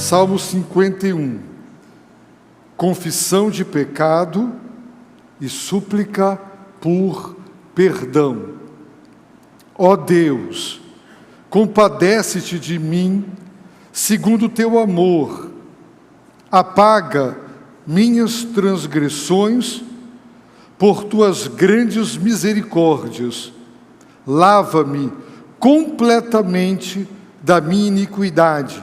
Salmo 51. Confissão de pecado e súplica por perdão. Ó Deus, compadece-te de mim, segundo o teu amor. Apaga minhas transgressões por tuas grandes misericórdias. Lava-me completamente da minha iniquidade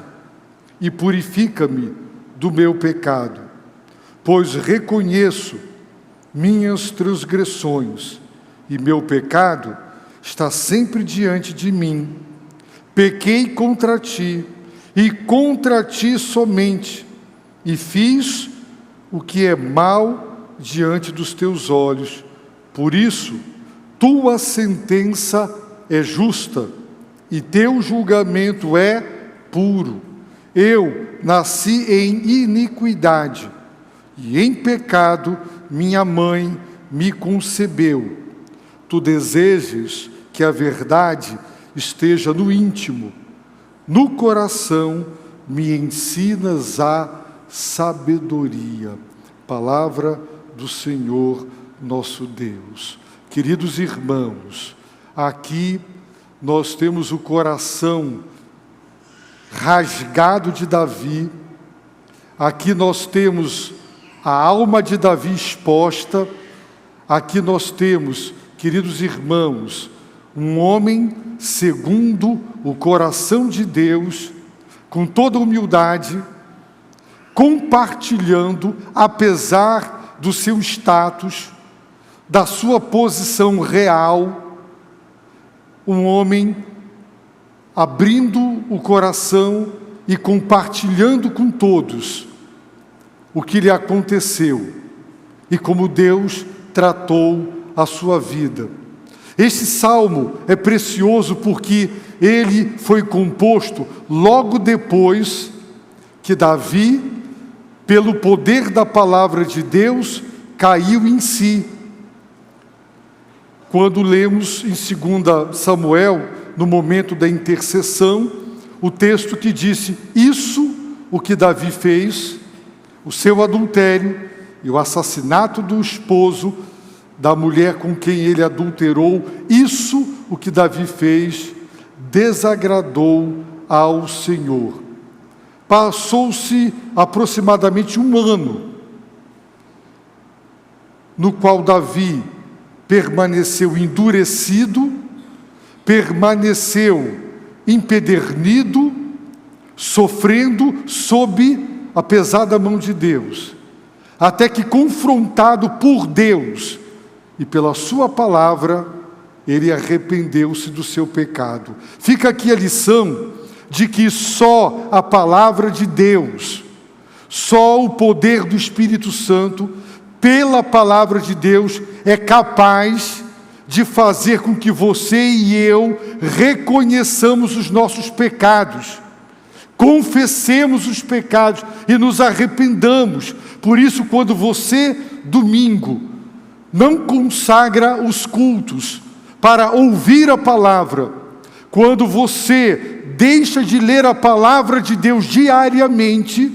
e purifica-me do meu pecado, pois reconheço minhas transgressões e meu pecado está sempre diante de mim. Pequei contra ti e contra ti somente, e fiz o que é mal diante dos teus olhos. Por isso, tua sentença é justa e teu julgamento é puro. Eu nasci em iniquidade e em pecado minha mãe me concebeu. Tu desejas que a verdade esteja no íntimo, no coração me ensinas a sabedoria. Palavra do Senhor nosso Deus. Queridos irmãos, aqui nós temos o coração rasgado de Davi, aqui nós temos a alma de Davi exposta, aqui nós temos, queridos irmãos, um homem segundo o coração de Deus, com toda humildade, compartilhando, apesar do seu status, da sua posição real, um homem abrindo o coração e compartilhando com todos o que lhe aconteceu e como Deus tratou a sua vida. Este salmo é precioso porque ele foi composto logo depois que Davi, pelo poder da palavra de Deus, caiu em si. Quando lemos em 2 Samuel, no momento da intercessão, o texto que disse: isso o que Davi fez, o seu adultério e o assassinato do esposo da mulher com quem ele adulterou, isso o que Davi fez, desagradou ao Senhor. Passou-se aproximadamente um ano, no qual Davi permaneceu endurecido, permaneceu empedernido, sofrendo sob a pesada mão de Deus, até que, confrontado por Deus e pela sua palavra, ele arrependeu-se do seu pecado. Fica aqui a lição de que só a palavra de Deus, só o poder do Espírito Santo, pela palavra de Deus, é capaz de fazer com que você e eu reconheçamos os nossos pecados, confessemos os pecados e nos arrependamos. Por isso, quando você, domingo, não consagra os cultos para ouvir a palavra, quando você deixa de ler a palavra de Deus diariamente,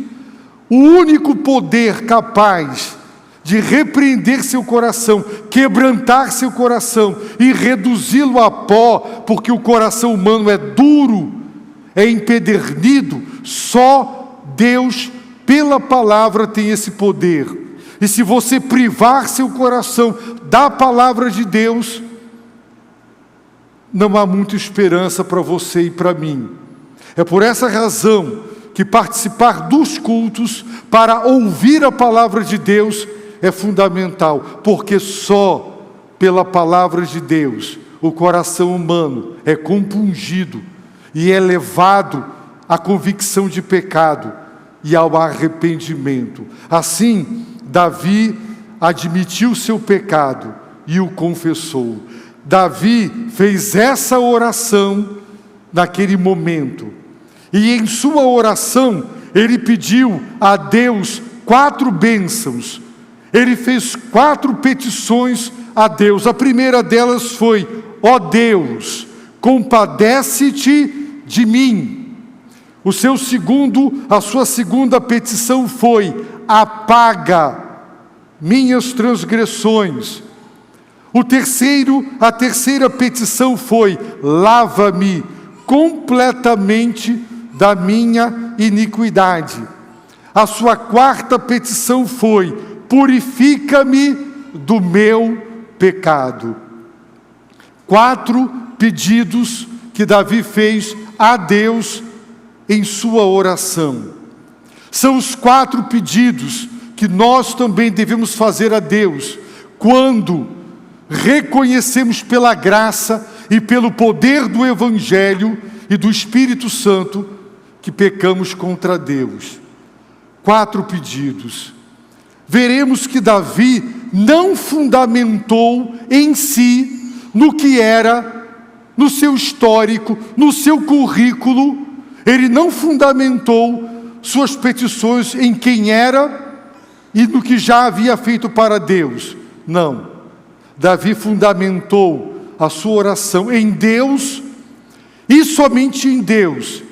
o único poder capaz de repreender seu coração, quebrantar seu coração e reduzi-lo a pó, porque o coração humano é duro, é empedernido, só Deus, pela palavra, tem esse poder. E se você privar seu coração da palavra de Deus, não há muita esperança para você e para mim. É por essa razão que participar dos cultos para ouvir a palavra de Deus é fundamental, porque só pela palavra de Deus o coração humano é compungido e é levado à convicção de pecado e ao arrependimento. Assim, Davi admitiu seu pecado e o confessou. Davi fez essa oração naquele momento. E em sua oração, ele pediu a Deus 4 bênçãos. Ele fez 4 petições a Deus. A primeira delas foi: ó Deus, compadece-te de mim. A sua segunda petição foi: apaga minhas transgressões. A terceira petição foi: lava-me completamente da minha iniquidade. A sua quarta petição foi: purifica-me do meu pecado. 4 pedidos que Davi fez a Deus em sua oração. São os 4 pedidos que nós também devemos fazer a Deus quando reconhecemos pela graça e pelo poder do Evangelho e do Espírito Santo que pecamos contra Deus. 4 pedidos. Veremos que Davi não fundamentou em si, no que era, no seu histórico, no seu currículo, ele não fundamentou suas petições em quem era e no que já havia feito para Deus. Não. Davi fundamentou a sua oração em Deus e somente em Deus,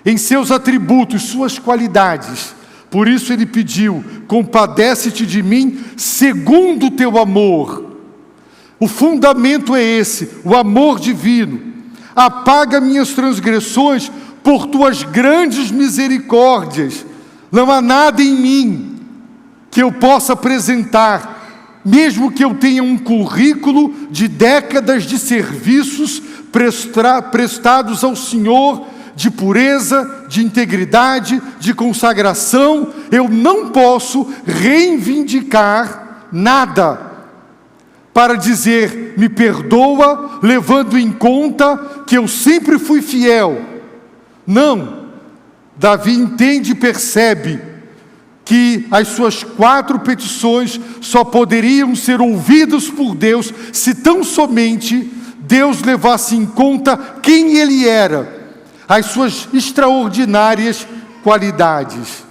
em seus atributos, suas qualidades. Por isso ele pediu: compadece-te de mim segundo o teu amor. O fundamento é esse, o amor divino. Apaga minhas transgressões por tuas grandes misericórdias. Não há nada em mim que eu possa apresentar, mesmo que eu tenha um currículo de décadas de serviços prestados ao Senhor, de pureza, de integridade, de consagração, eu não posso reivindicar nada para dizer: me perdoa, levando em conta que eu sempre fui fiel. Não. Davi entende e percebe que as suas 4 petições só poderiam ser ouvidas por Deus se tão somente Deus levasse em conta quem ele era, as suas extraordinárias qualidades.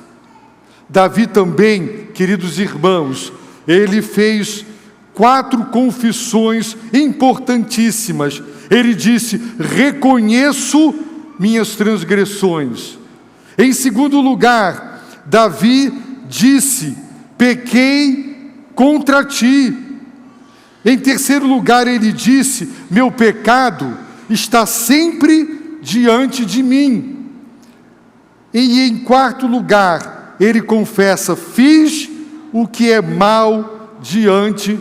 Davi também, queridos irmãos, ele fez 4 confissões importantíssimas. Ele disse: reconheço minhas transgressões. Em segundo lugar, Davi disse: pequei contra ti. Em terceiro lugar, ele disse: meu pecado está sempre diante de mim. E em quarto lugar, ele confessa: fiz o que é mal diante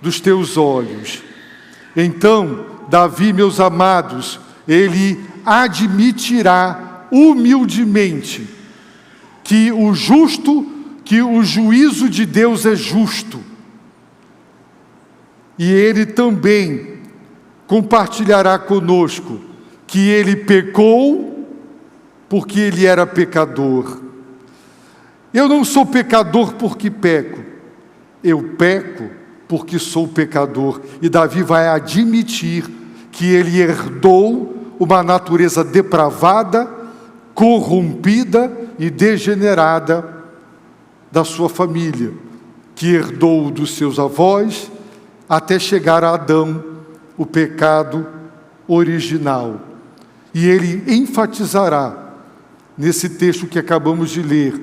dos teus olhos. Então, Davi, meus amados, ele admitirá humildemente que o juízo de Deus é justo. E ele também compartilhará conosco que ele pecou porque ele era pecador. Eu não sou pecador porque peco, eu peco porque sou pecador. E Davi vai admitir que ele herdou uma natureza depravada, corrompida e degenerada da sua família, que herdou dos seus avós até chegar a Adão, o pecado original. E ele enfatizará nesse texto que acabamos de ler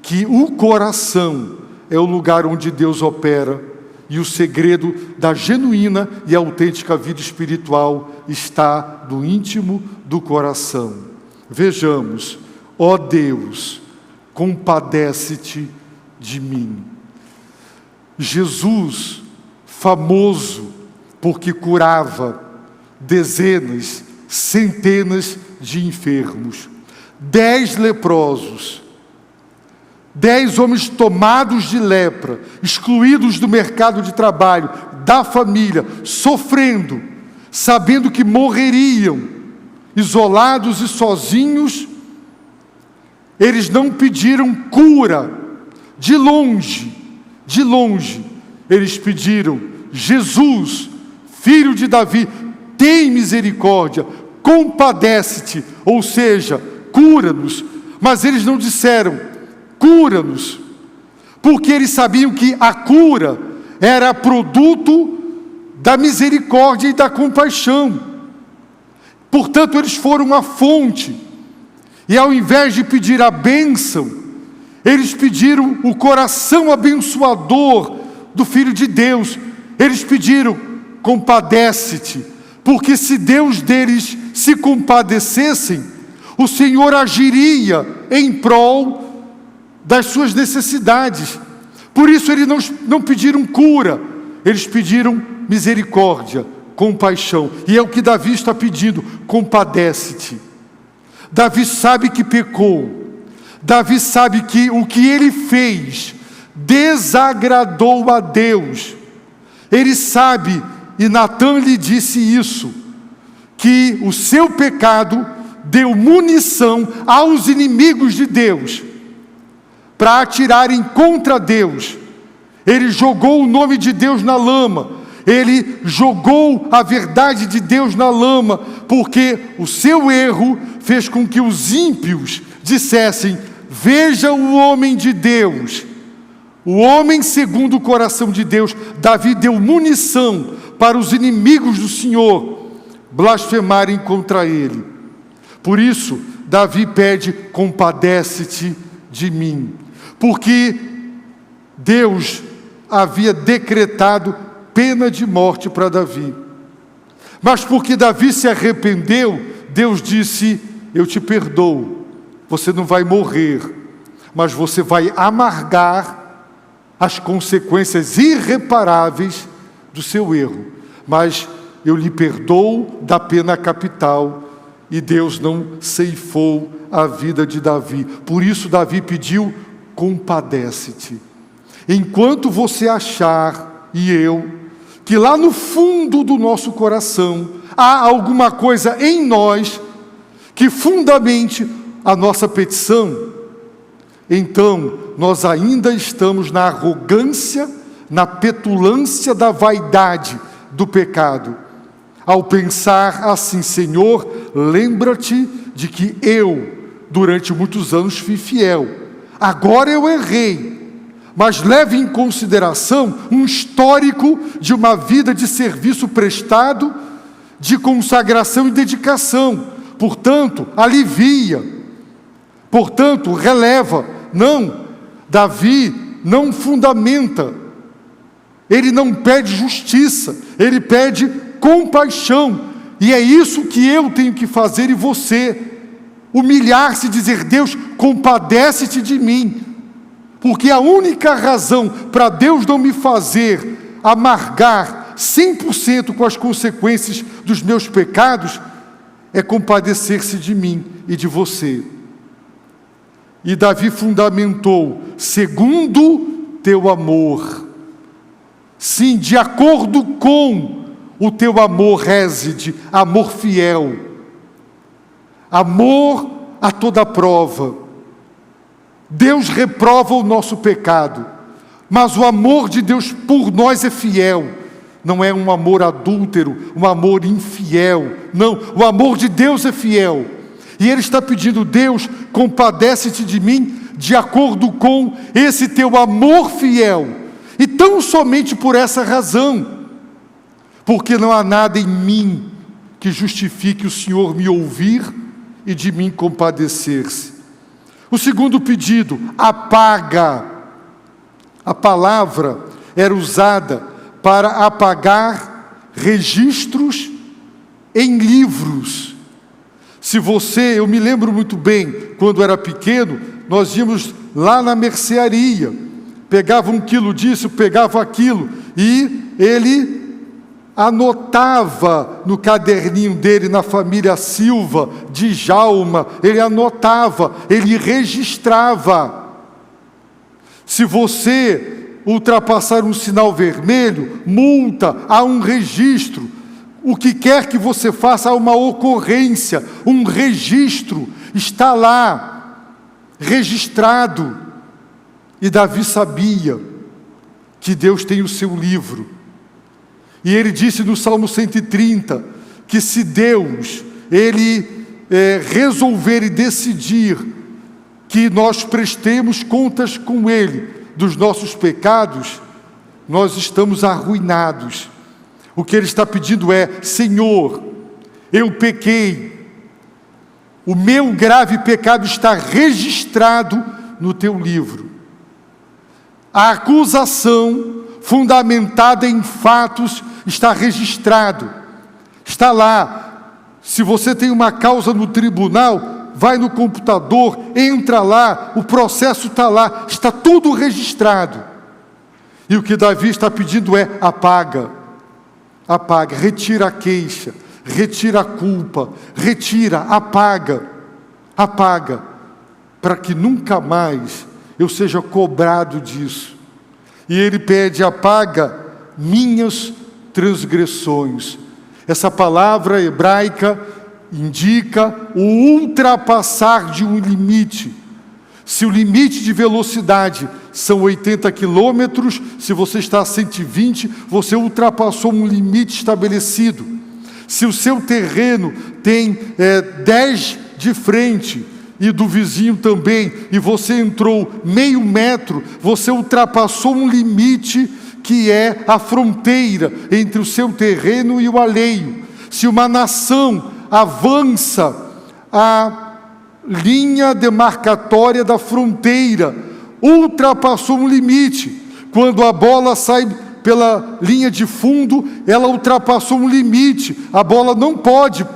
que o coração é o lugar onde Deus opera e o segredo da genuína e autêntica vida espiritual está no íntimo do coração. Vejamos: ó Deus, compadece-te de mim. Jesus, famoso porque curava dezenas, centenas de enfermos, 10 leprosos, 10 homens tomados de lepra, excluídos do mercado de trabalho, da família, sofrendo, sabendo que morreriam, isolados e sozinhos. Eles não pediram cura, de longe, eles pediram: Jesus, filho de Davi, tem misericórdia, compadece-te, ou seja, cura-nos. Mas eles não disseram: cura-nos, porque eles sabiam que a cura era produto da misericórdia e da compaixão. Portanto, eles foram à fonte, E ao invés de pedir a bênção, eles pediram o coração abençoador do Filho de Deus. Eles pediram: compadece-te, porque se Deus deles se compadecessem, o Senhor agiria em prol das suas necessidades. Por isso eles não pediram cura, eles pediram misericórdia, compaixão. E é o que Davi está pedindo: compadece-te. Davi sabe que pecou. Davi sabe que o que ele fez desagradou a Deus. Ele sabe, e Natã lhe disse isso, que o seu pecado deu munição aos inimigos de Deus para atirarem contra Deus. Ele jogou o nome de Deus na lama. Ele jogou a verdade de Deus na lama, porque o seu erro fez com que os ímpios dissessem: veja o homem de Deus, o homem segundo o coração de Deus. Davi deu munição para os inimigos do Senhor blasfemarem contra ele. Por isso, Davi pede: compadece-te de mim. Porque Deus havia decretado pena de morte para Davi. Mas porque Davi se arrependeu, Deus disse: eu te perdoo. Você não vai morrer, mas você vai amargar as consequências irreparáveis do seu erro. Mas eu lhe perdoo da pena capital. E Deus não ceifou a vida de Davi. Por isso Davi pediu: compadece-te. Enquanto você achar, e eu, que lá no fundo do nosso coração há alguma coisa em nós que fundamente a nossa petição, então nós ainda estamos na arrogância, na petulância da vaidade do pecado. Ao pensar assim: Senhor, lembra-te de que eu, durante muitos anos, fui fiel. Agora eu errei, mas leve em consideração um histórico de uma vida de serviço prestado, de consagração e dedicação. Portanto, alivia. Portanto, releva. Não, Davi não fundamenta. Ele não pede justiça, ele pede compaixão. E é isso que eu tenho que fazer, e você. Humilhar-se e dizer: Deus, compadece-te de mim. Porque a única razão para Deus não me fazer amargar 100% com as consequências dos meus pecados é compadecer-se de mim e de você. E Davi fundamentou: segundo teu amor. Sim, de acordo com o teu amor reside amor fiel, amor a toda prova. Deus reprova o nosso pecado, mas o amor de Deus por nós é fiel. Não é um amor adúltero, um amor infiel. Não, o amor de Deus é fiel. E Ele está pedindo: Deus, compadece-te de mim de acordo com esse teu amor fiel. E tão somente por essa razão, porque não há nada em mim que justifique o Senhor me ouvir e de mim compadecer-se. O segundo pedido: apaga. A palavra era usada para apagar registros em livros. Eu me lembro muito bem, quando era pequeno, nós íamos lá na mercearia, pegava 1 quilo disso, pegava aquilo, e ele anotava no caderninho dele, na família Silva, Djalma, ele anotava, ele registrava. Se você ultrapassar um sinal vermelho, multa, há um registro. O que quer que você faça, há uma ocorrência, um registro, está lá, registrado. E Davi sabia que Deus tem o seu livro. E ele disse no Salmo 130, que se Deus, Ele resolver e decidir que nós prestemos contas com Ele dos nossos pecados, nós estamos arruinados. O que Ele está pedindo é: Senhor, eu pequei, O meu grave pecado está registrado no teu livro. A acusação fundamentada em fatos está registrado. Está lá. Se você tem uma causa no tribunal, vai no computador, entra lá, o processo está lá, está tudo registrado. E o que Davi está pedindo é: apaga, apaga, retira a queixa, retira a culpa, retira, apaga, apaga, para que nunca mais eu seja cobrado disso. E ele pede: apaga minhas transgressões. Essa palavra hebraica indica o ultrapassar de um limite. Se o limite de velocidade são 80 quilômetros, se você está a 120, você ultrapassou um limite estabelecido. Se o seu terreno tem 10 de frente e do vizinho também, e você entrou meio metro, você ultrapassou um limite que é a fronteira entre o seu terreno e o alheio. Se uma nação avança a linha demarcatória da fronteira, ultrapassou um limite. Quando a bola sai pela linha de fundo, ela ultrapassou um limite. A bola não pode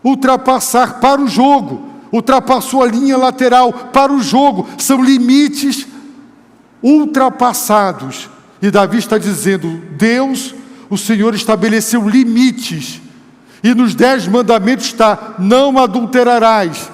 ultrapassar para o jogo. Ultrapassou a linha lateral para o jogo. São limites ultrapassados. E Davi está dizendo: Deus, o Senhor estabeleceu limites. E nos 10 mandamentos está: não adulterarás,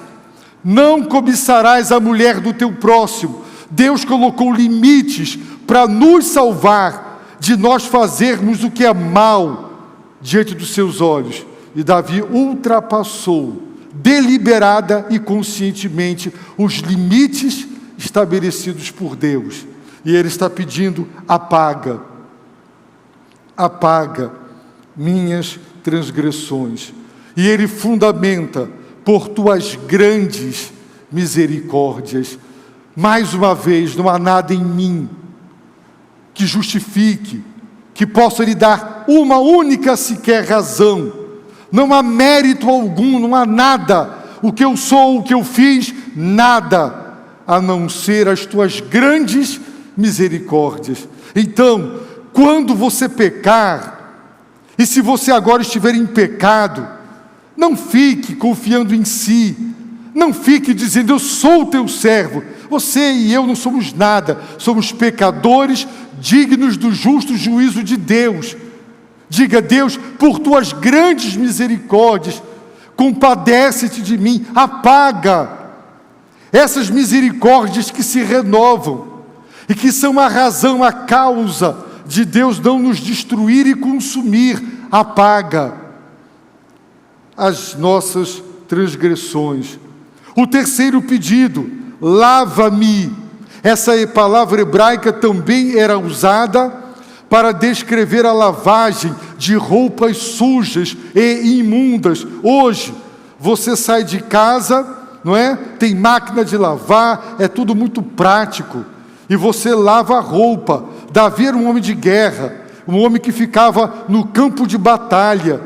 não cobiçarás a mulher do teu próximo. Deus colocou limites para nos salvar de nós fazermos o que é mal diante dos seus olhos. E Davi ultrapassou deliberada e conscientemente os limites estabelecidos por Deus. E ele está pedindo: apaga, apaga minhas transgressões. E ele fundamenta: por tuas grandes misericórdias. Mais uma vez, não há nada em mim que justifique, que possa lhe dar uma única sequer razão. Não há mérito algum, não há nada. O que eu sou, o que eu fiz, nada, a não ser as tuas grandes misericórdias. Então, quando você pecar, e se você agora estiver em pecado, não fique confiando em si, não fique dizendo: eu sou o teu servo. Você e eu não somos nada, somos pecadores dignos do justo juízo de Deus. Diga: Deus, por tuas grandes misericórdias, compadece-te de mim, apaga essas misericórdias que se renovam e que são a razão, a causa de Deus não nos destruir e consumir. Apaga as nossas transgressões. O terceiro pedido: lava-me. Essa palavra hebraica também era usada para descrever a lavagem de roupas sujas e imundas. Hoje, você sai de casa, não é? Tem máquina de lavar, é tudo muito prático. E você lava a roupa. Davi era um homem de guerra, um homem que ficava no campo de batalha,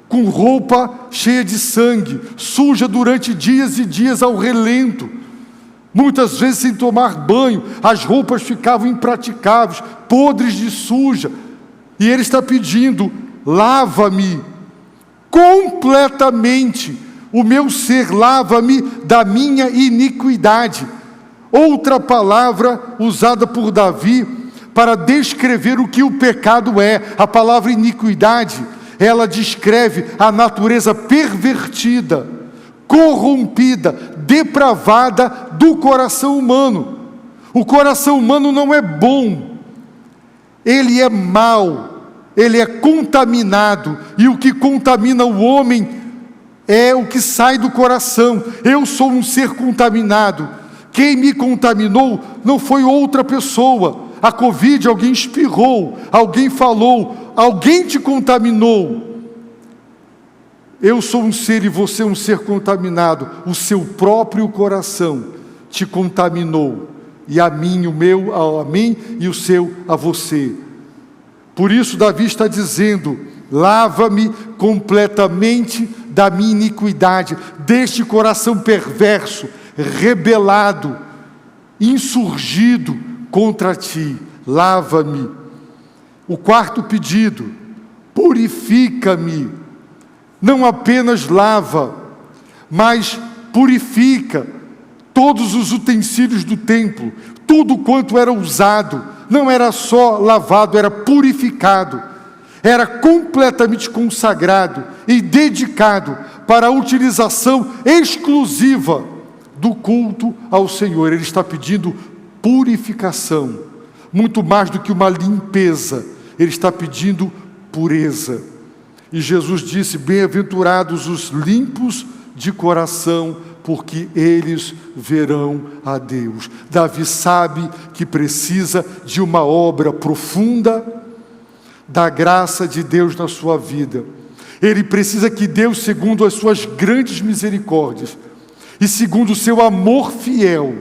com roupa cheia de sangue, suja durante dias e dias ao relento. Muitas vezes sem tomar banho, as roupas ficavam impraticáveis, podres de suja. E ele está pedindo: lava-me completamente, o meu ser, lava-me da minha iniquidade. Outra palavra usada por Davi para descrever o que o pecado é. A palavra iniquidade, ela descreve a natureza pervertida, corrompida, depravada do coração humano. O coração humano não é bom, ele é mau, ele é contaminado, e o que contamina o homem é o que sai do coração. Eu sou um ser contaminado. Quem me contaminou não foi outra pessoa. A Covid, alguém espirrou, alguém falou, alguém te contaminou. Eu sou um ser e você um ser contaminado. O seu próprio coração te contaminou. E a mim, o meu a mim, e o seu a você. Por isso Davi está dizendo: lava-me completamente da minha iniquidade, deste coração perverso, rebelado, insurgido contra ti. Lava-me. O quarto pedido: purifica-me. Não apenas lava, mas purifica todos os utensílios do templo, tudo quanto era usado. Não era só lavado, era purificado. Era completamente consagrado e dedicado para a utilização exclusiva do culto ao Senhor. Ele está pedindo purificação, muito mais do que uma limpeza. Ele está pedindo pureza. E Jesus disse: bem-aventurados os limpos de coração, porque eles verão a Deus. Davi sabe que precisa de uma obra profunda da graça de Deus na sua vida. Ele precisa que Deus, segundo as suas grandes misericórdias e segundo o seu amor fiel,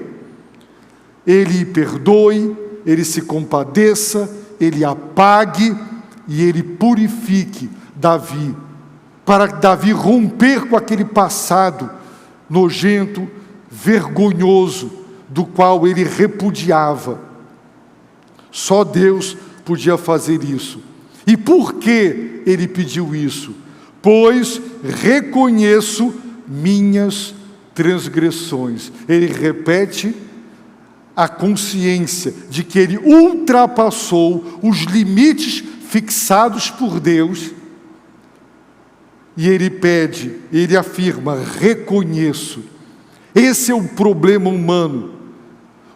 Ele perdoe, Ele se compadeça, Ele apague e Ele purifique Davi, para Davi romper com aquele passado nojento, vergonhoso, do qual ele repudiava. Só Deus podia fazer isso. E por que ele pediu isso? Pois reconheço minhas transgressões. Ele repete a consciência de que ele ultrapassou os limites fixados por Deus. E ele pede, ele afirma: reconheço. Esse é o problema humano.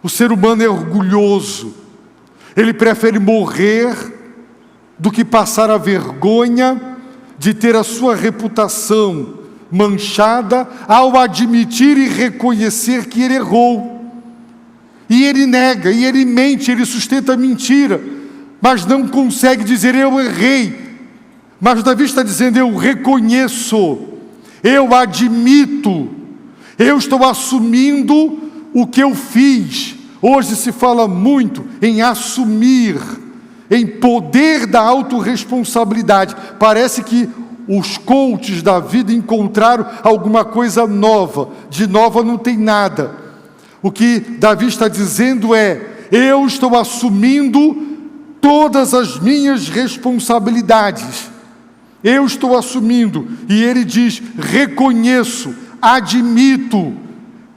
O ser humano é orgulhoso. Ele prefere morrer do que passar a vergonha de ter a sua reputação manchada ao admitir e reconhecer que ele errou. E ele nega, e ele mente, ele sustenta a mentira, mas não consegue dizer: eu errei. Mas Davi está dizendo: eu reconheço, eu admito, eu estou assumindo o que eu fiz. Hoje se fala muito em assumir, em poder da autorresponsabilidade. Parece que os coaches da vida encontraram alguma coisa nova. De nova não tem nada. O que Davi está dizendo é: eu estou assumindo todas as minhas responsabilidades. Eu estou assumindo. E ele diz: reconheço, admito,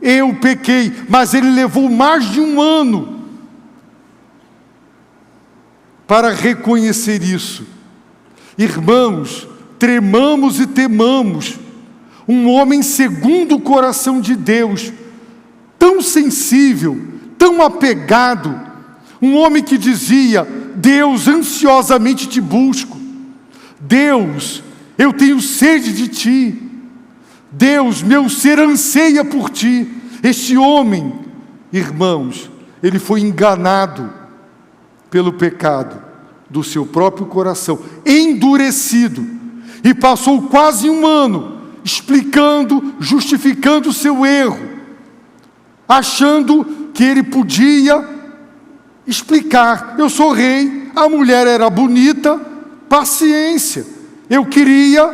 eu pequei. Mas ele levou mais de um ano para reconhecer isso. Irmãos, tremamos e temamos um homem segundo o coração de Deus, tão sensível, tão apegado, um homem que dizia: Deus, ansiosamente te busco. Deus, eu tenho sede de ti. Deus, meu ser anseia por ti. Este homem, irmãos, ele foi enganado pelo pecado do seu próprio coração, endurecido, e passou quase um ano explicando, justificando o seu erro, achando que ele podia explicar: eu sou rei, a mulher era bonita, paciência, eu queria,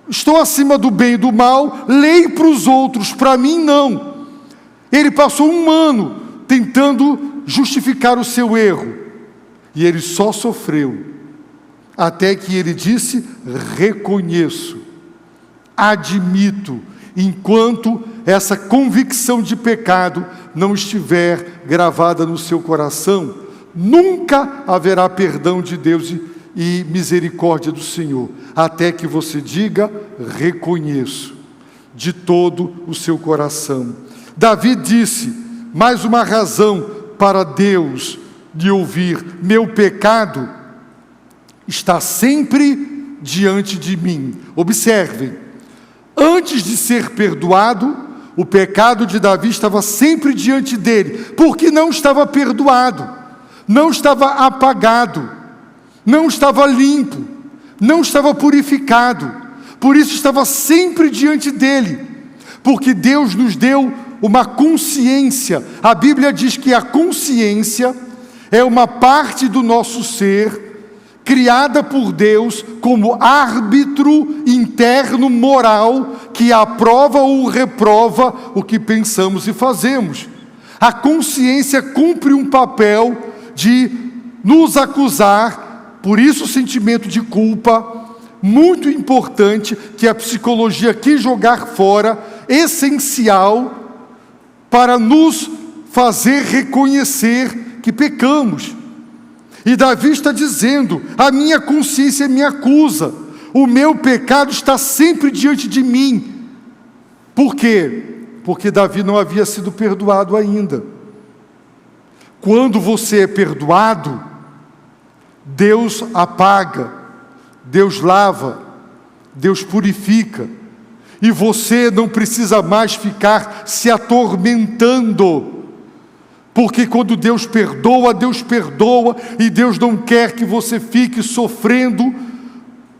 estou acima do bem e do mal, lei para os outros, para mim não. Ele passou um ano tentando justificar o seu erro, e ele só sofreu, até que ele disse: reconheço, admito, enquanto essa convicção de pecado não estiver gravada no seu coração, nunca haverá perdão de Deus e misericórdia do Senhor, até que você diga: reconheço, de todo o seu coração. Davi disse, mais uma razão para Deus de ouvir: meu pecado está sempre diante de mim. Observem, antes de ser perdoado, o pecado de Davi estava sempre diante dele, porque não estava perdoado, não estava apagado, não estava limpo, não estava purificado. Por isso estava sempre diante dele, porque Deus nos deu uma consciência. A Bíblia diz que a consciência é uma parte do nosso ser criada por Deus como árbitro interno moral que aprova ou reprova o que pensamos e fazemos. A consciência cumpre um papel de nos acusar, por isso o sentimento de culpa, muito importante, que a psicologia quis jogar fora, essencial para nos fazer reconhecer que pecamos. E Davi está dizendo: a minha consciência me acusa, o meu pecado está sempre diante de mim. Por quê? Porque Davi não havia sido perdoado ainda. Quando você é perdoado, Deus apaga, Deus lava, Deus purifica, e você não precisa mais ficar se atormentando, porque quando Deus perdoa, e Deus não quer que você fique sofrendo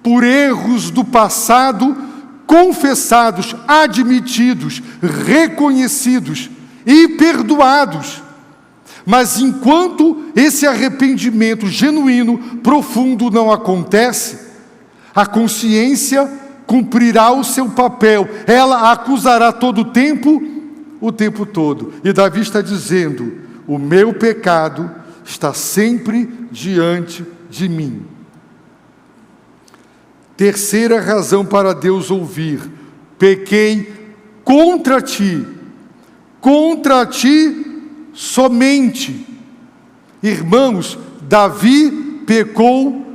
por erros do passado, confessados, admitidos, reconhecidos e perdoados. Mas enquanto esse arrependimento genuíno, profundo não acontece, a consciência cumprirá o seu papel, ela acusará todo o tempo todo. E Davi está dizendo: o meu pecado está sempre diante de mim. Terceira razão para Deus ouvir: pequei contra ti somente. Irmãos, Davi pecou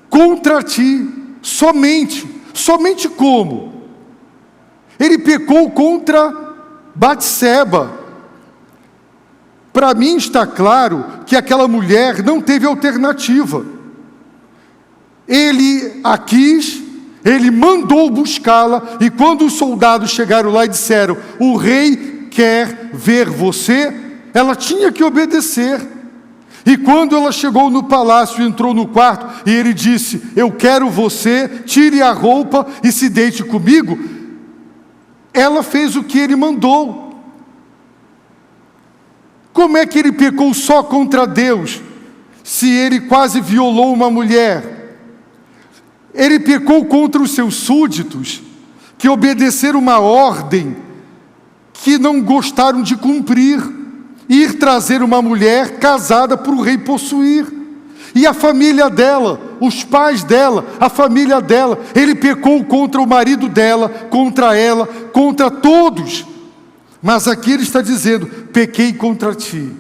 contra ti somente. Somente como? Ele pecou contra Batseba. Para mim está claro que aquela mulher não teve alternativa. Ele a quis, ele mandou buscá-la, e quando os soldados chegaram lá e disseram: o rei quer ver você, ela tinha que obedecer. E quando ela chegou no palácio, entrou no quarto, e ele disse: eu quero você, tire a roupa e se deite comigo, ela fez o que ele mandou. Como é que ele pecou só contra Deus, se ele quase violou uma mulher? Ele pecou contra os seus súditos, que obedeceram uma ordem que não gostaram de cumprir, ir trazer uma mulher casada para o rei possuir. E a família dela, os pais dela, a família dela, ele pecou contra o marido dela, contra ela, contra todos. Mas aqui ele está dizendo: pequei contra ti,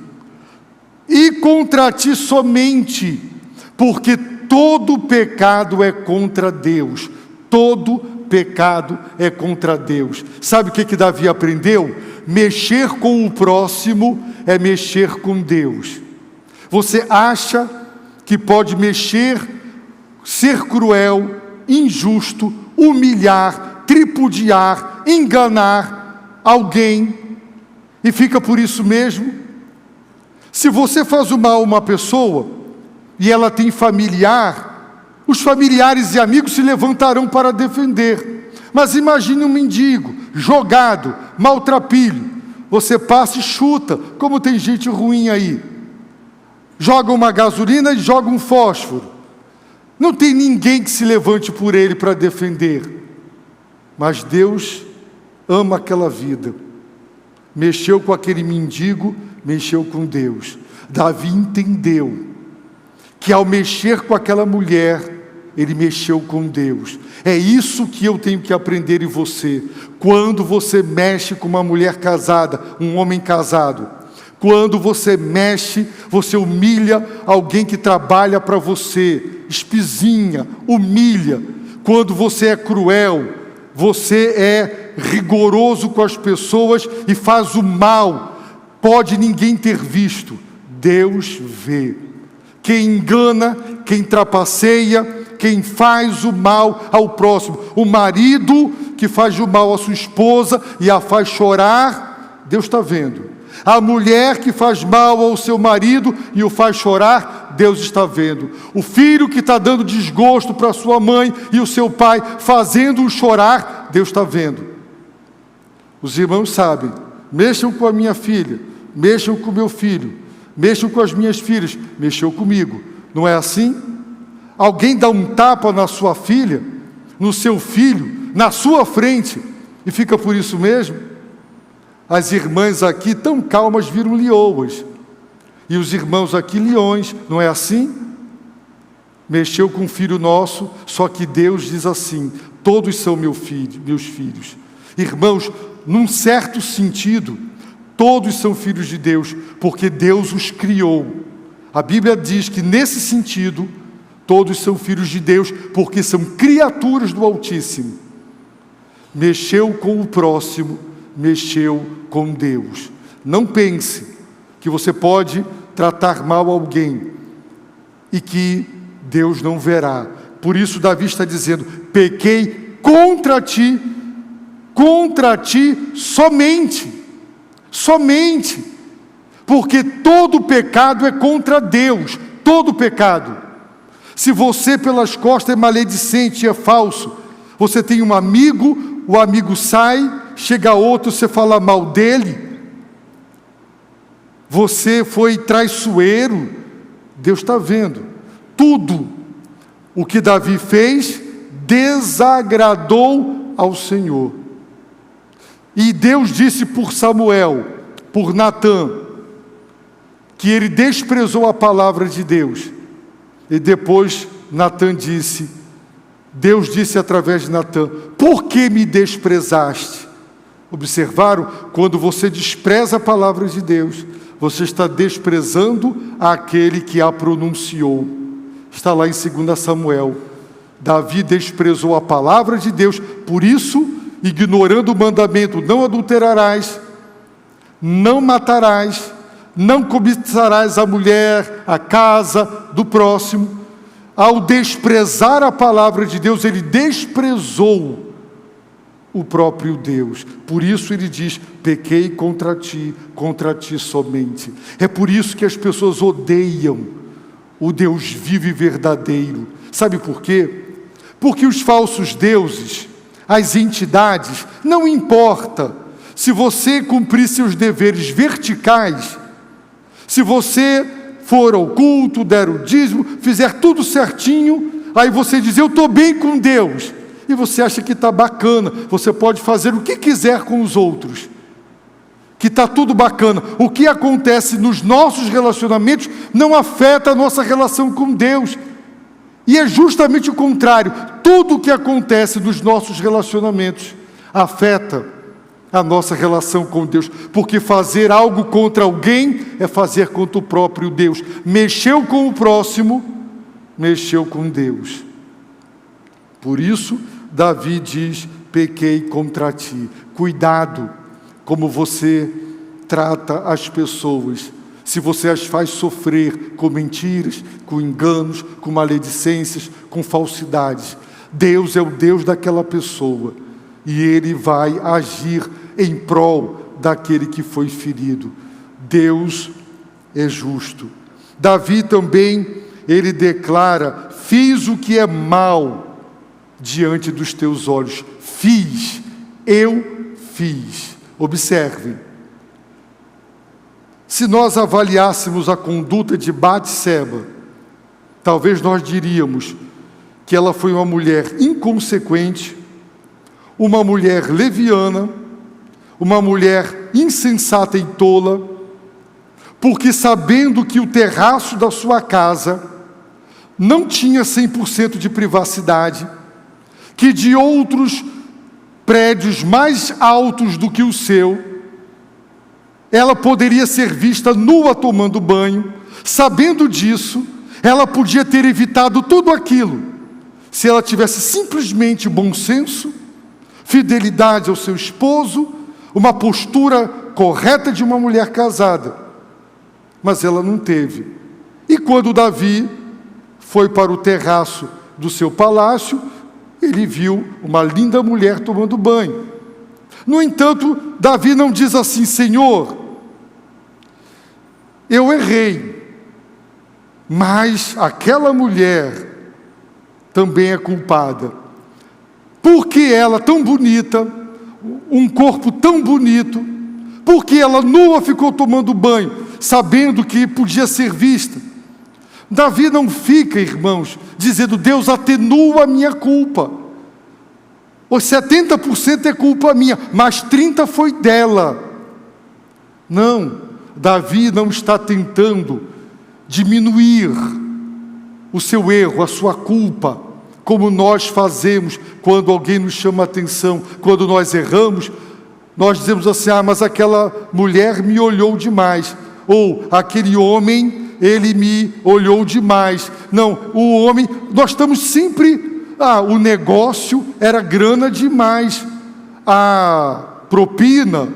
e contra ti somente, porque todo pecado é contra Deus. Todo pecado é contra Deus. Sabe o que Davi aprendeu? Mexer com o próximo é mexer com Deus. Você acha que pode mexer, ser cruel, injusto, humilhar, tripudiar, enganar alguém e fica por isso mesmo? Se você faz o mal a uma pessoa e ela tem familiar, os familiares e amigos se levantarão para defender. Mas imagine um mendigo, jogado, maltrapilho. Você passa e chuta, como tem gente ruim aí. Joga uma gasolina e joga um fósforo. Não tem ninguém que se levante por ele para defender. Mas Deus ama aquela vida. Mexeu com aquele mendigo, mexeu com Deus. Davi entendeu que ao mexer com aquela mulher, ele mexeu com Deus. É isso que eu tenho que aprender em você. Quando você mexe com uma mulher casada, um homem casado, quando você mexe, você humilha alguém que trabalha para você, espizinha, humilha. Quando você é cruel, você é rigoroso com as pessoas e faz o mal, pode ninguém ter visto, Deus vê. Quem engana, quem trapaceia, quem faz o mal ao próximo, o marido que faz o mal à sua esposa e a faz chorar, Deus está vendo. A mulher que faz mal ao seu marido e o faz chorar, Deus está vendo. O filho que está dando desgosto para sua mãe e o seu pai, fazendo-o chorar, Deus está vendo. Os irmãos sabem, mexam com a minha filha, mexam com o meu filho, mexam com as minhas filhas, mexeu comigo. Não é assim? alguém dá um tapa na sua filha, no seu filho, na sua frente, e fica por isso mesmo? As irmãs aqui tão calmas viram leoas, e os irmãos aqui leões, não é assim? Mexeu com o filho nosso, só que Deus diz assim: todos são meus filhos. Irmãos, num certo sentido, todos são filhos de Deus, porque Deus os criou. A Bíblia diz que nesse sentido, todos são filhos de Deus, porque são criaturas do Altíssimo. Mexeu com o próximo, mexeu com Deus. Não pense que você pode tratar mal alguém e que Deus não verá. Por isso Davi está dizendo: pequei contra ti somente, porque todo pecado é contra Deus, todo pecado. Se você pelas costas é maledicente e é falso, você tem um amigo, o amigo sai, chega outro, você fala mal dele, você foi traiçoeiro, Deus está vendo. Tudo o que Davi fez desagradou ao Senhor. E Deus disse por Samuel, por Natã, que ele desprezou a palavra de Deus. E depois Natã disse, Deus disse através de Natã: por que me desprezaste? Observaram? Quando você despreza a palavra de Deus, você está desprezando aquele que a pronunciou. Está lá em 2 Samuel. Davi desprezou a palavra de Deus, por isso, ignorando o mandamento: não adulterarás, não matarás, não cobiçarás a mulher, a casa do próximo. Ao desprezar a palavra de Deus, ele desprezou o próprio Deus. Por isso ele diz: pequei contra ti somente. É por isso que as pessoas odeiam o Deus vivo e verdadeiro. Sabe por quê? Porque os falsos deuses, as entidades, não importa se você cumprir seus deveres verticais, se você for ao culto, der o dízimo, fizer tudo certinho, aí você diz: eu estou bem com Deus. E você acha que está bacana, você pode fazer o que quiser com os outros, que está tudo bacana. O que acontece nos nossos relacionamentos não afeta a nossa relação com Deus. E é justamente o contrário. Tudo o que acontece nos nossos relacionamentos afeta a nossa relação com Deus. Porque fazer algo contra alguém é fazer contra o próprio Deus. Mexeu com o próximo, mexeu com Deus. Por isso, Davi diz: pequei contra ti. Cuidado como você trata as pessoas. Se você as faz sofrer com mentiras, com enganos, com maledicências, com falsidades, Deus é o Deus daquela pessoa, e Ele vai agir em prol daquele que foi ferido. Deus é justo. Davi também, ele declara: fiz o que é mal diante dos teus olhos. Eu fiz. Observem, se nós avaliássemos a conduta de Batseba, talvez nós diríamos que ela foi uma mulher inconsequente, uma mulher leviana, uma mulher insensata e tola, porque sabendo que o terraço da sua casa não tinha 100% de privacidade, que de outros prédios mais altos do que o seu, ela poderia ser vista nua tomando banho. Sabendo disso, ela podia ter evitado tudo aquilo, se ela tivesse simplesmente bom senso, fidelidade ao seu esposo, uma postura correta de uma mulher casada. Mas ela não teve. E quando Davi foi para o terraço do seu palácio, ele viu uma linda mulher tomando banho. No entanto, Davi não diz assim: Senhor, eu errei, mas aquela mulher também é culpada. Porque ela tão bonita, um corpo tão bonito, porque ela nua ficou tomando banho, sabendo que podia ser vista. Davi não fica, irmãos, dizendo: Deus, atenua a minha culpa. Os 70% é culpa minha, mas 30% foi dela. Não, Davi não está tentando diminuir o seu erro, a sua culpa, como nós fazemos quando alguém nos chama a atenção. Quando nós erramos, nós dizemos assim: mas aquela mulher me olhou demais, ou aquele homem, ele me olhou demais. Não, o homem, nós estamos sempre... o negócio era grana demais, a propina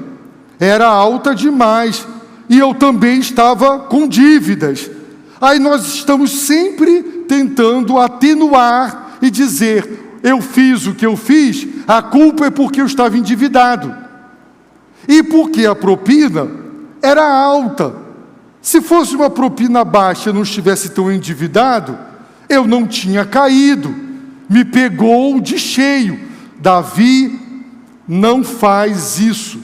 era alta demais, e eu também estava com dívidas. Aí nós estamos sempre tentando atenuar e dizer: eu fiz o que eu fiz, a culpa é porque eu estava endividado, e porque a propina era alta. Se fosse uma propina baixa e eu não estivesse tão endividado, eu não tinha caído. Me pegou de cheio. Davi não faz isso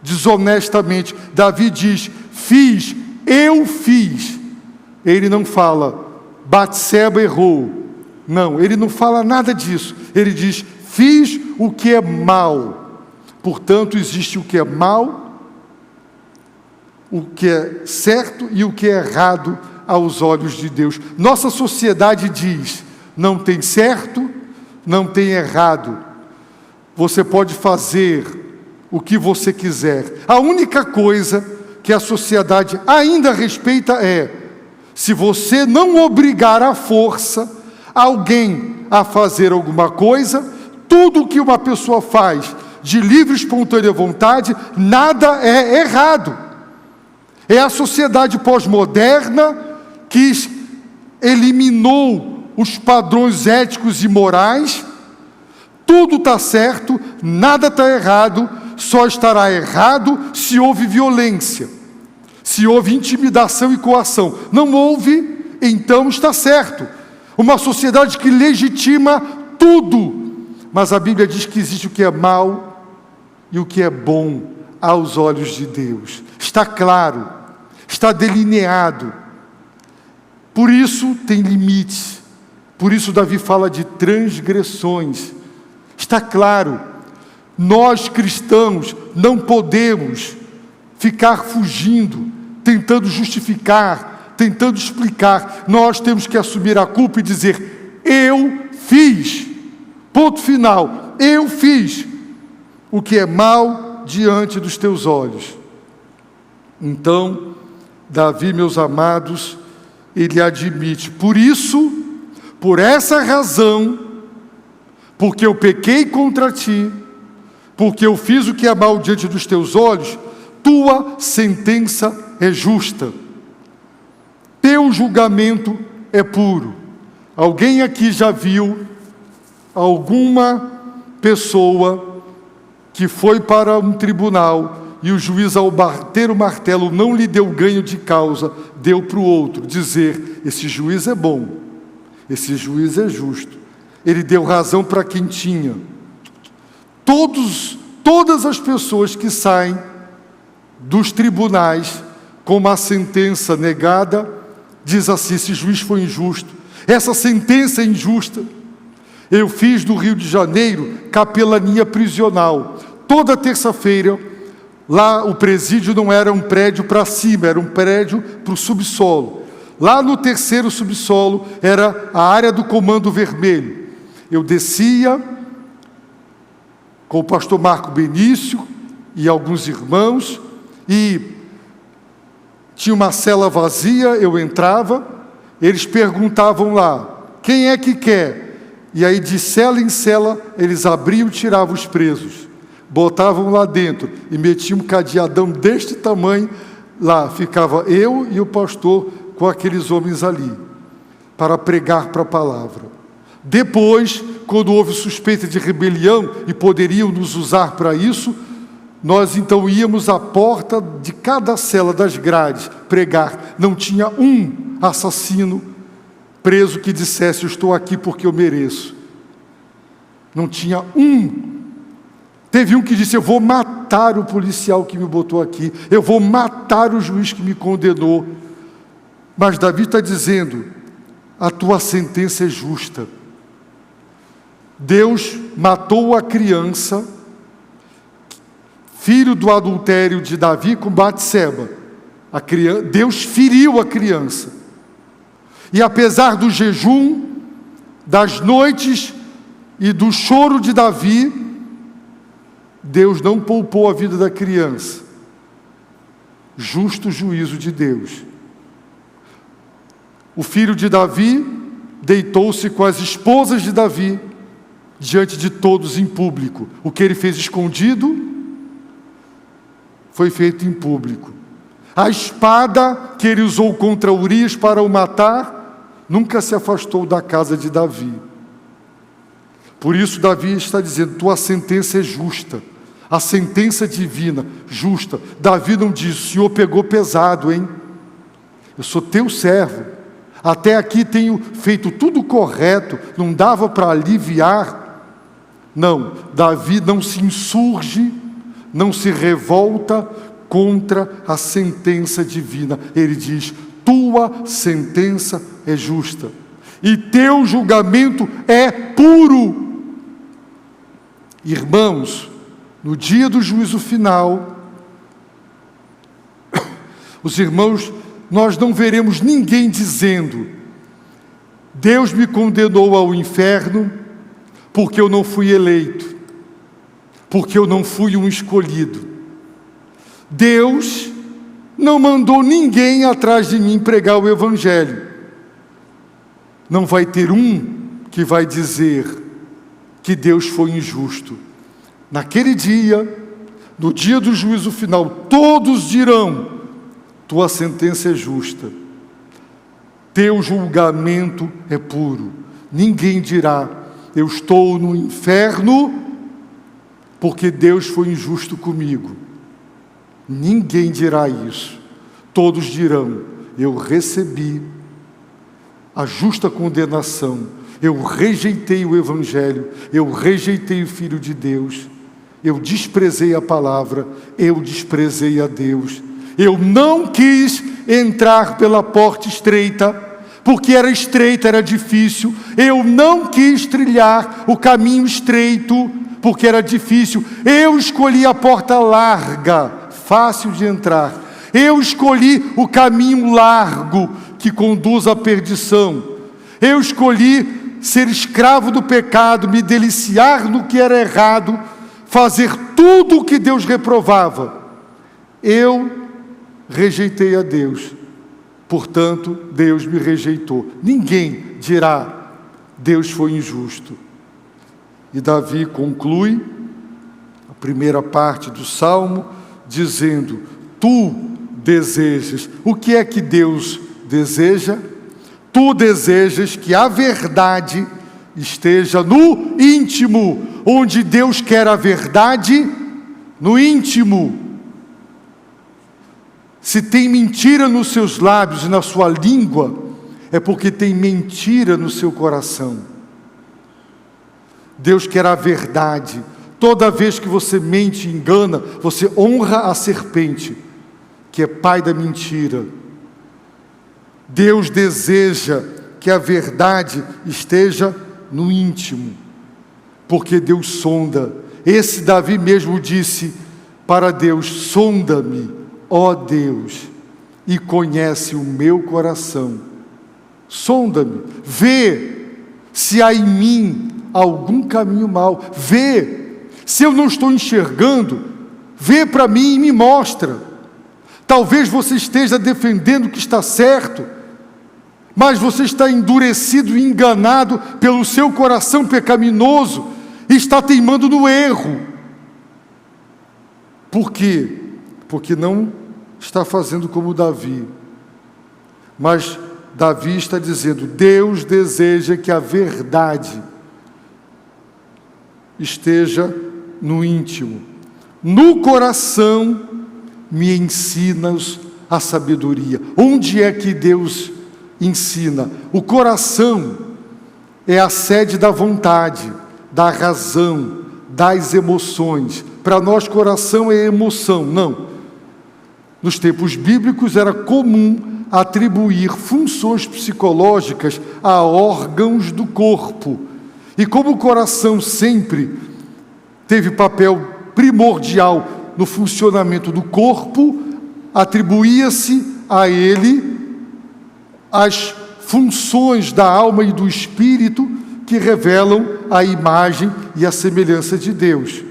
desonestamente. Davi diz: eu fiz. Ele não fala: Batseba errou. Não, ele não fala nada disso. Ele diz: fiz o que é mal. Portanto, existe o que é mal, o que é certo e o que é errado aos olhos de Deus. Nossa sociedade diz: não tem certo, não tem errado. Você pode fazer o que você quiser. A única coisa que a sociedade ainda respeita é: se você não obrigar à força alguém a fazer alguma coisa, tudo que uma pessoa faz de livre e espontânea vontade, nada é errado. É a sociedade pós-moderna que eliminou os padrões éticos e morais. Tudo está certo, nada está errado, só estará errado se houve violência, se houve intimidação e coação. Não houve, então está certo. Uma sociedade que legitima tudo. Mas a Bíblia diz que existe o que é mal e o que é bom aos olhos de Deus. Está claro, está delineado. Por isso tem limites. Por isso Davi fala de transgressões. Está claro, nós cristãos não podemos ficar fugindo, tentando justificar, tentando explicar. Nós temos que assumir a culpa e dizer: eu fiz, ponto final, eu fiz o que é mal diante dos teus olhos. Então, Davi, meus amados, ele admite: por isso, por essa razão, porque eu pequei contra ti, porque eu fiz o que é mal diante dos teus olhos, tua sentença é justa, teu julgamento é puro. Alguém aqui já viu alguma pessoa que foi para um tribunal e o juiz, ao bater o martelo, não lhe deu ganho de causa, deu para o outro, dizer: esse juiz é bom, esse juiz é justo, ele deu razão para quem tinha. Todas as pessoas que saem dos tribunais com uma sentença negada, diz assim: esse juiz foi injusto, essa sentença é injusta. Eu fiz do Rio de Janeiro capelania prisional. Toda terça-feira, lá o presídio não era um prédio para cima, era um prédio para o subsolo. Lá no terceiro subsolo era a área do Comando Vermelho. Eu descia com o pastor Marco Benício e alguns irmãos, e tinha uma cela vazia, eu entrava, eles perguntavam lá: quem é que quer? E aí de cela em cela, eles abriam e tiravam os presos, botavam lá dentro, e metiam um cadeadão deste tamanho, lá ficava eu e o pastor com aqueles homens ali, para pregar para a palavra. Depois, quando houve suspeita de rebelião e poderiam nos usar para isso, nós então íamos à porta de cada cela das grades pregar. Não tinha um assassino preso que dissesse: eu estou aqui porque eu mereço. Não tinha um. Teve um que disse: eu vou matar o policial que me botou aqui, eu vou matar o juiz que me condenou. Mas Davi está dizendo: a tua sentença é justa. Deus matou a criança, filho do adultério de Davi com Batseba. Deus feriu a criança. E apesar do jejum, das noites e do choro de Davi, Deus não poupou a vida da criança. Justo juízo de Deus. O filho de Davi deitou-se com as esposas de Davi diante de todos em público. O que ele fez escondido foi feito em público. A espada que ele usou contra Urias para o matar nunca se afastou da casa de Davi. Por isso Davi está dizendo: tua sentença é justa. A sentença divina, justa. Davi não diz: o Senhor pegou pesado, hein? Eu sou teu servo. Até aqui tenho feito tudo correto. Não dava para aliviar? Não. Davi não se insurge, não se revolta contra a sentença divina. Ele diz: tua sentença é justa. E teu julgamento é puro. Irmãos, no dia do juízo final, os irmãos, nós não veremos ninguém dizendo: Deus me condenou ao inferno porque eu não fui eleito, porque eu não fui um escolhido. Deus não mandou ninguém atrás de mim pregar o Evangelho. Não vai ter um que vai dizer que Deus foi injusto. Naquele dia, no dia do juízo final, todos dirão: tua sentença é justa, teu julgamento é puro. Ninguém dirá: eu estou no inferno porque Deus foi injusto comigo. Ninguém dirá isso. Todos dirão: eu recebi a justa condenação, eu rejeitei o Evangelho, eu rejeitei o Filho de Deus, eu desprezei a palavra, eu desprezei a Deus. Eu não quis entrar pela porta estreita, porque era estreita, era difícil. Eu não quis trilhar o caminho estreito, porque era difícil. Eu escolhi a porta larga, fácil de entrar. Eu escolhi o caminho largo, que conduz à perdição. Eu escolhi ser escravo do pecado, me deliciar no que era errado, fazer tudo o que Deus reprovava. Eu rejeitei a Deus, portanto, Deus me rejeitou. Ninguém dirá: Deus foi injusto. E Davi conclui a primeira parte do Salmo dizendo: tu desejas. O que é que Deus deseja? Tu desejas que a verdade esteja no íntimo. Onde Deus quer a verdade, no íntimo. Se tem mentira nos seus lábios e na sua língua, é porque tem mentira no seu coração. Deus quer a verdade. Toda vez que você mente e engana, você honra a serpente, que é pai da mentira. Deus deseja que a verdade esteja no íntimo, porque Deus sonda. Esse Davi mesmo disse para Deus: sonda-me, ó Deus, e conhece o meu coração. Sonda-me, vê se há em mim algum caminho mau. Vê, se eu não estou enxergando, vê para mim e me mostra. Talvez você esteja defendendo o que está certo, mas você está endurecido e enganado pelo seu coração pecaminoso e está teimando no erro. Por quê? Porque não está fazendo como Davi. Mas Davi está dizendo: Deus deseja que a verdade esteja no íntimo. No coração me ensinas a sabedoria. Onde é que Deus ensina? O coração é a sede da vontade, da razão, das emoções. Para nós, coração é emoção. Não. Nos tempos bíblicos era comum atribuir funções psicológicas a órgãos do corpo. E como o coração sempre teve papel primordial no funcionamento do corpo, atribuía-se a ele as funções da alma e do espírito que revelam a imagem e a semelhança de Deus.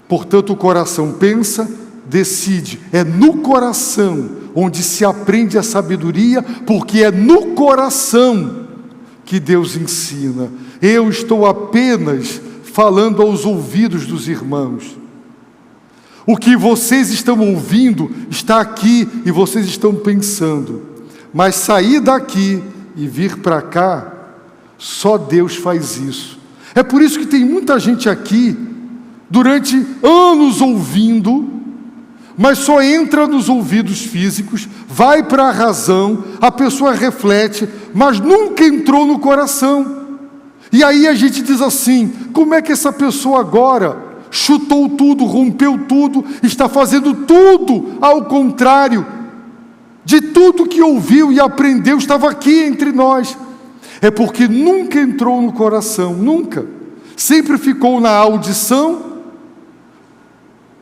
Portanto, o coração pensa, decide. É no coração onde se aprende a sabedoria, porque é no coração que Deus ensina. Eu estou apenas falando aos ouvidos dos irmãos. O que vocês estão ouvindo está aqui e vocês estão pensando. Mas sair daqui e vir para cá, só Deus faz isso. É por isso que tem muita gente aqui, durante anos ouvindo, mas só entra nos ouvidos físicos, vai para a razão, a pessoa reflete, mas nunca entrou no coração. E aí a gente diz assim: como é que essa pessoa agora chutou tudo, rompeu tudo, está fazendo tudo ao contrário de tudo que ouviu e aprendeu, estava aqui entre nós? É porque nunca entrou no coração, nunca. Sempre ficou na audição,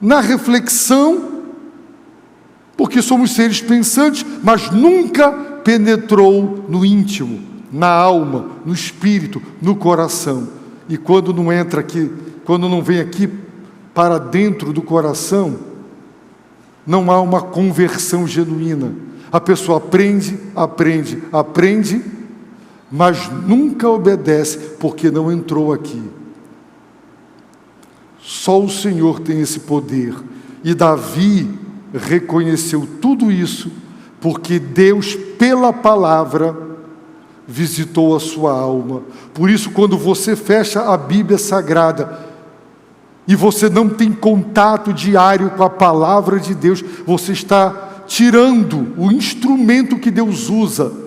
na reflexão, porque somos seres pensantes, mas nunca penetrou no íntimo, na alma, no espírito, no coração. E quando não entra aqui, quando não vem aqui para dentro do coração, não há uma conversão genuína. A pessoa aprende, mas nunca obedece, porque não entrou aqui. Só o Senhor tem esse poder. E Davi reconheceu tudo isso, porque Deus, pela palavra, visitou a sua alma. Por isso, quando você fecha a Bíblia Sagrada e você não tem contato diário com a palavra de Deus, você está tirando o instrumento que Deus usa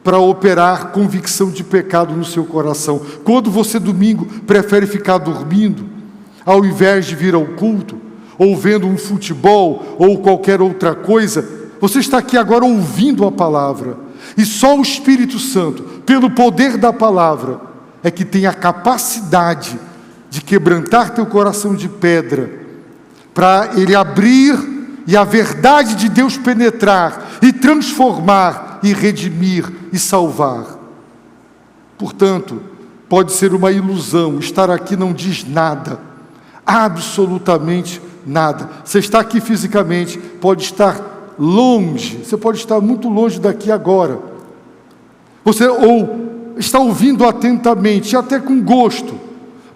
para operar convicção de pecado no seu coração. Quando você, domingo, prefere ficar dormindo, ao invés de vir ao culto, ou vendo um futebol, ou qualquer outra coisa, você está aqui agora ouvindo a palavra. E só o Espírito Santo, pelo poder da palavra, é que tem a capacidade de quebrantar teu coração de pedra, para ele abrir e a verdade de Deus penetrar e transformar e redimir e salvar. Portanto, pode ser uma ilusão, estar aqui não diz nada, absolutamente nada. Você está aqui fisicamente, pode estar longe, você pode estar muito longe daqui agora. Você ou está ouvindo atentamente, até com gosto,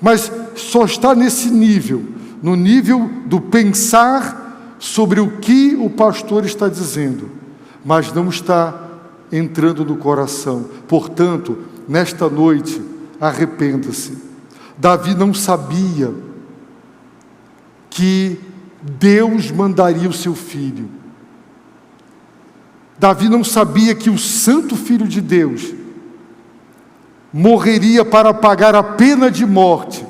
mas só está nesse nível, no nível do pensar sobre o que o pastor está dizendo, mas não está entrando no coração. Portanto, nesta noite, arrependa-se. Davi não sabia que Deus mandaria o seu filho. Davi não sabia que o Santo Filho de Deus morreria para pagar a pena de morte,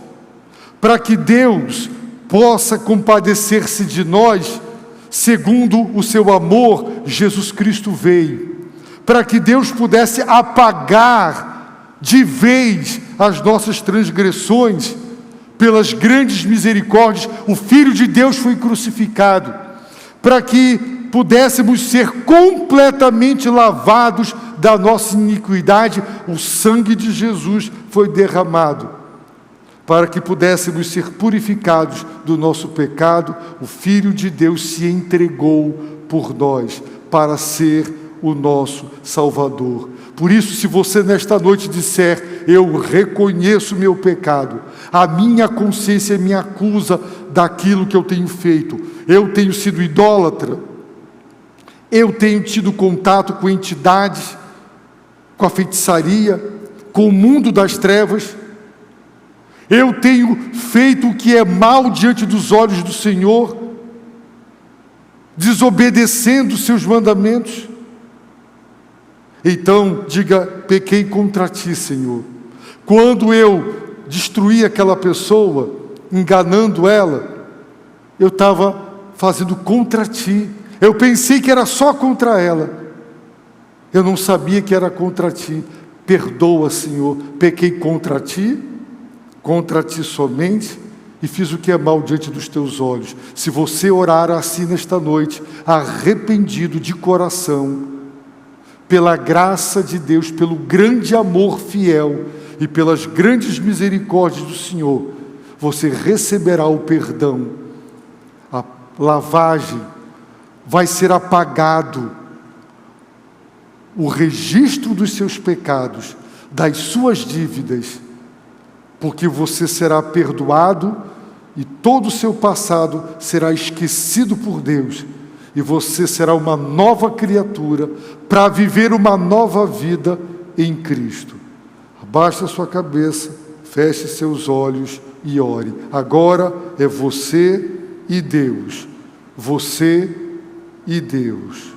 para que Deus possa compadecer-se de nós, segundo o seu amor. Jesus Cristo veio, para que Deus pudesse apagar de vez as nossas transgressões. Pelas grandes misericórdias, o Filho de Deus foi crucificado, para que pudéssemos ser completamente lavados da nossa iniquidade. O sangue de Jesus foi derramado, para que pudéssemos ser purificados do nosso pecado. O Filho de Deus se entregou por nós, para ser o nosso Salvador. Por isso, se você nesta noite disser: eu reconheço meu pecado, a minha consciência me acusa daquilo que eu tenho feito, eu tenho sido idólatra, eu tenho tido contato com entidades, com a feitiçaria, com o mundo das trevas, eu tenho feito o que é mal diante dos olhos do Senhor, desobedecendo os seus mandamentos, então diga: pequei contra ti, Senhor. Quando eu destruí aquela pessoa, enganando ela, eu estava fazendo contra ti. Eu pensei que era só contra ela. Eu não sabia que era contra ti. Perdoa, Senhor. Pequei contra ti somente, e fiz o que é mal diante dos teus olhos. Se você orar assim nesta noite, arrependido de coração, pela graça de Deus, pelo grande amor fiel e pelas grandes misericórdias do Senhor, você receberá o perdão, a lavagem, vai ser apagado o registro dos seus pecados, das suas dívidas, porque você será perdoado e todo o seu passado será esquecido por Deus, e você será uma nova criatura para viver uma nova vida em Cristo. Abaixe a sua cabeça, feche seus olhos e ore. Agora é você e Deus. Você e Deus.